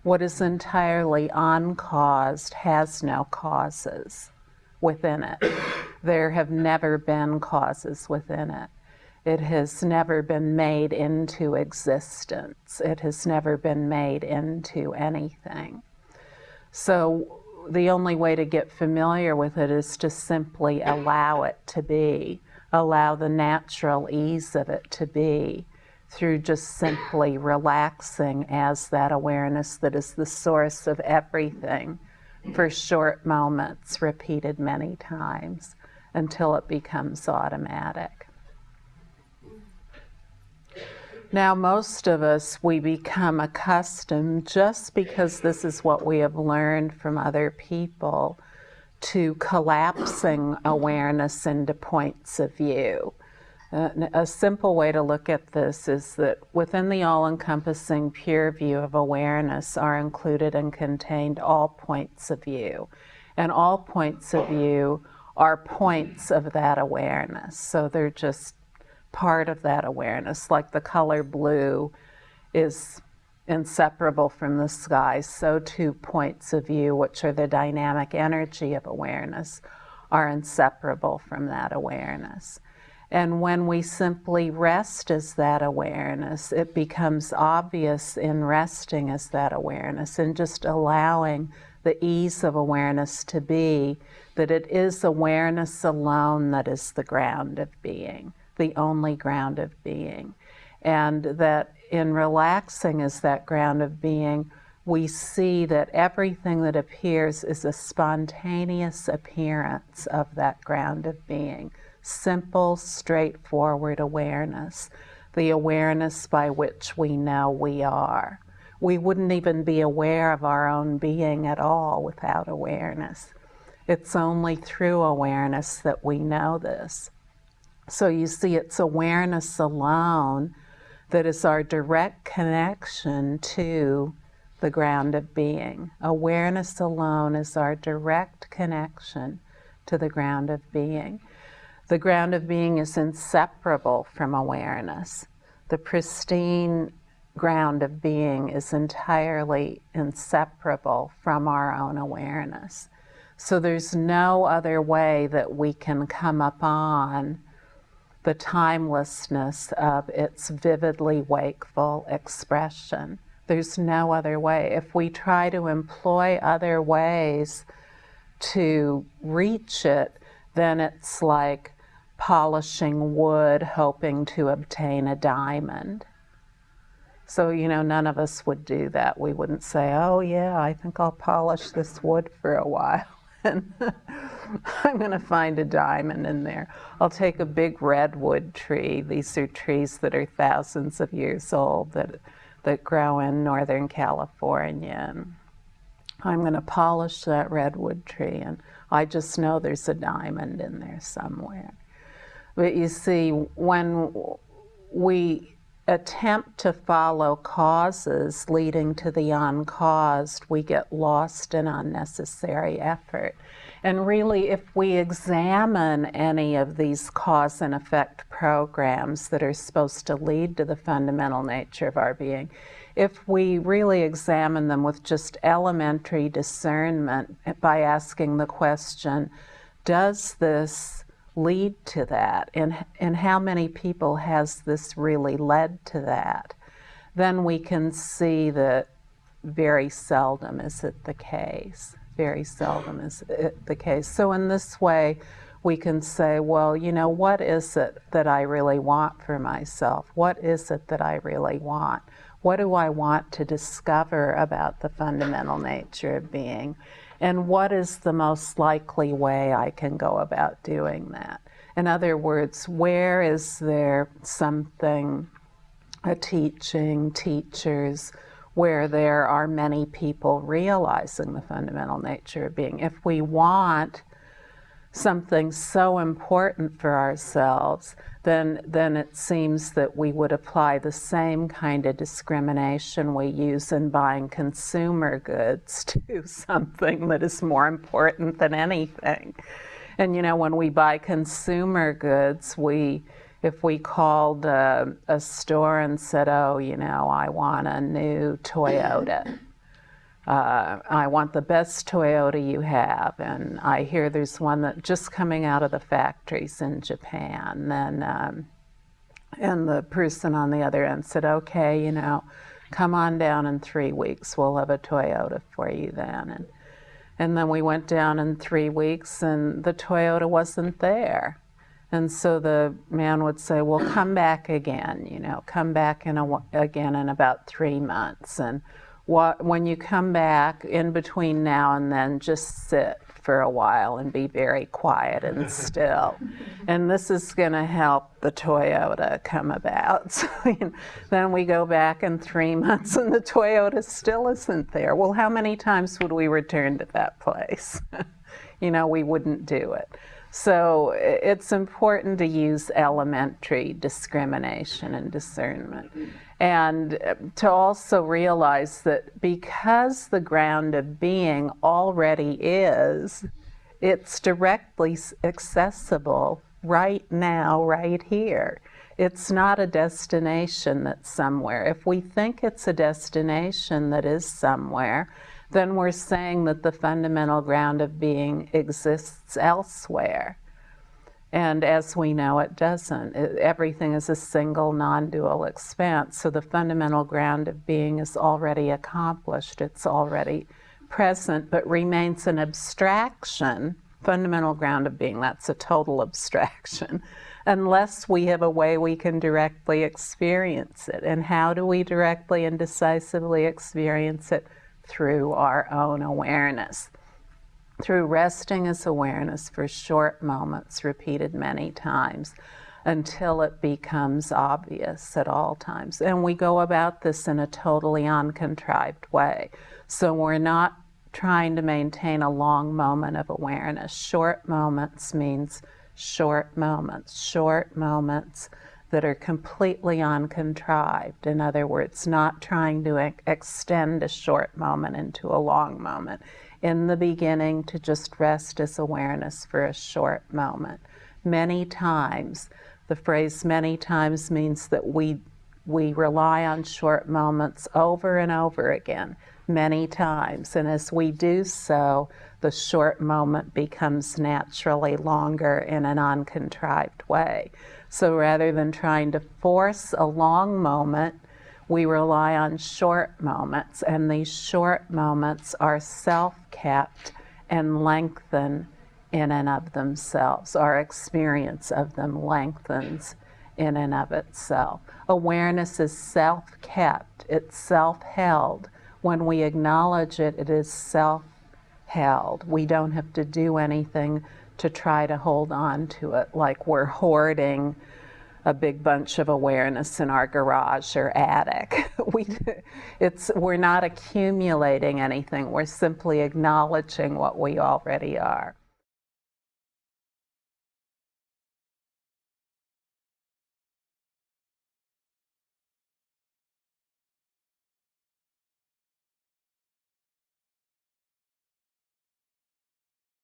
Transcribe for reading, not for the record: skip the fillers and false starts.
What is entirely uncaused has no causes within it. There have never been causes within it. It has never been made into existence. It has never been made into anything. So the only way to get familiar with it is to simply allow it to be, allow the natural ease of it to be, through just simply relaxing as that awareness that is the source of everything for short moments, repeated many times, until it becomes automatic. Now, most of us, we become accustomed, just because this is what we have learned from other people, to collapsing awareness into points of view. A simple way to look at this is that within the all-encompassing pure view of awareness are included and contained all points of view. And all points of view are points of that awareness. So they're just part of that awareness. Like the color blue is inseparable from the sky, so too points of view, which are the dynamic energy of awareness, are inseparable from that awareness. And when we simply rest as that awareness, it becomes obvious in resting as that awareness and just allowing the ease of awareness to be that it is awareness alone that is the ground of being, the only ground of being. And that in relaxing as that ground of being, we see that everything that appears is a spontaneous appearance of that ground of being. Simple, straightforward awareness, the awareness by which we know we are. We wouldn't even be aware of our own being at all without awareness. It's only through awareness that we know this. So you see, it's awareness alone that is our direct connection to the ground of being. Awareness alone is our direct connection to the ground of being. The ground of being is inseparable from awareness. The pristine ground of being is entirely inseparable from our own awareness. So there's no other way that we can come upon the timelessness of its vividly wakeful expression. There's no other way. If we try to employ other ways to reach it, then it's like polishing wood, hoping to obtain a diamond. So, none of us would do that. We wouldn't say, oh yeah, I think I'll polish this wood for a while and I'm going to find a diamond in there. I'll take a big redwood tree. These are trees that are thousands of years old that grow in Northern California. And I'm going to polish that redwood tree, and I just know there's a diamond in there somewhere. But you see, when we attempt to follow causes leading to the uncaused, we get lost in unnecessary effort. And really, if we examine any of these cause and effect programs that are supposed to lead to the fundamental nature of our being, if we really examine them with just elementary discernment by asking the question, does this lead to that? And how many people has this really led to that? Then we can see that very seldom is it the case. Very seldom is it the case. So in this way, we can say, well, what is it that I really want for myself? What is it that I really want? What do I want to discover about the fundamental nature of being? And what is the most likely way I can go about doing that? In other words, where is there something, a teaching, teachers, where there are many people realizing the fundamental nature of being? If we want something so important for ourselves, then it seems that we would apply the same kind of discrimination we use in buying consumer goods to something that is more important than anything. And when we buy consumer goods, if we called a store and said, oh, I want a new Toyota, I want the best Toyota you have, and I hear there's one that just coming out of the factories in Japan. And the person on the other end said, okay, you know, come on down in 3 weeks. We'll have a Toyota for you then. And then we went down in 3 weeks, and the Toyota wasn't there. And so the man would say, well, come back again, you know, come back again in about 3 months. And when you come back, in between now and then, just sit for a while and be very quiet and still. And this is going to help the Toyota come about. So then we go back in 3 months and the Toyota still isn't there. Well, how many times would we return to that place? You know, we wouldn't do it. So it's important to use elementary discrimination and discernment. And to also realize that because the ground of being already is, it's directly accessible right now, right here. It's not a destination that's somewhere. If we think it's a destination that is somewhere, then we're saying that the fundamental ground of being exists elsewhere. And as we know, it doesn't. Everything is a single, non-dual expanse. So the fundamental ground of being is already accomplished. It's already present, but remains an abstraction. Fundamental ground of being, that's a total abstraction, unless we have a way we can directly experience it. And how do we directly and decisively experience it? Through our own awareness. Through resting as awareness for short moments, repeated many times, until it becomes obvious at all times. And we go about this in a totally uncontrived way. So we're not trying to maintain a long moment of awareness. Short moments means short moments that are completely uncontrived. In other words, not trying to extend a short moment into a long moment. In the beginning, to just rest as awareness for a short moment. Many times, the phrase many times means that we rely on short moments over and over again, many times. And as we do so, the short moment becomes naturally longer in an uncontrived way. So rather than trying to force a long moment, we rely on short moments, and these short moments are self-kept and lengthen in and of themselves. Our experience of them lengthens in and of itself. Awareness is self-kept, it's self-held. When we acknowledge it, it is self-held. We don't have to do anything to try to hold on to it, like we're hoarding a big bunch of awareness in our garage or attic. We're not accumulating anything, we're simply acknowledging what we already are.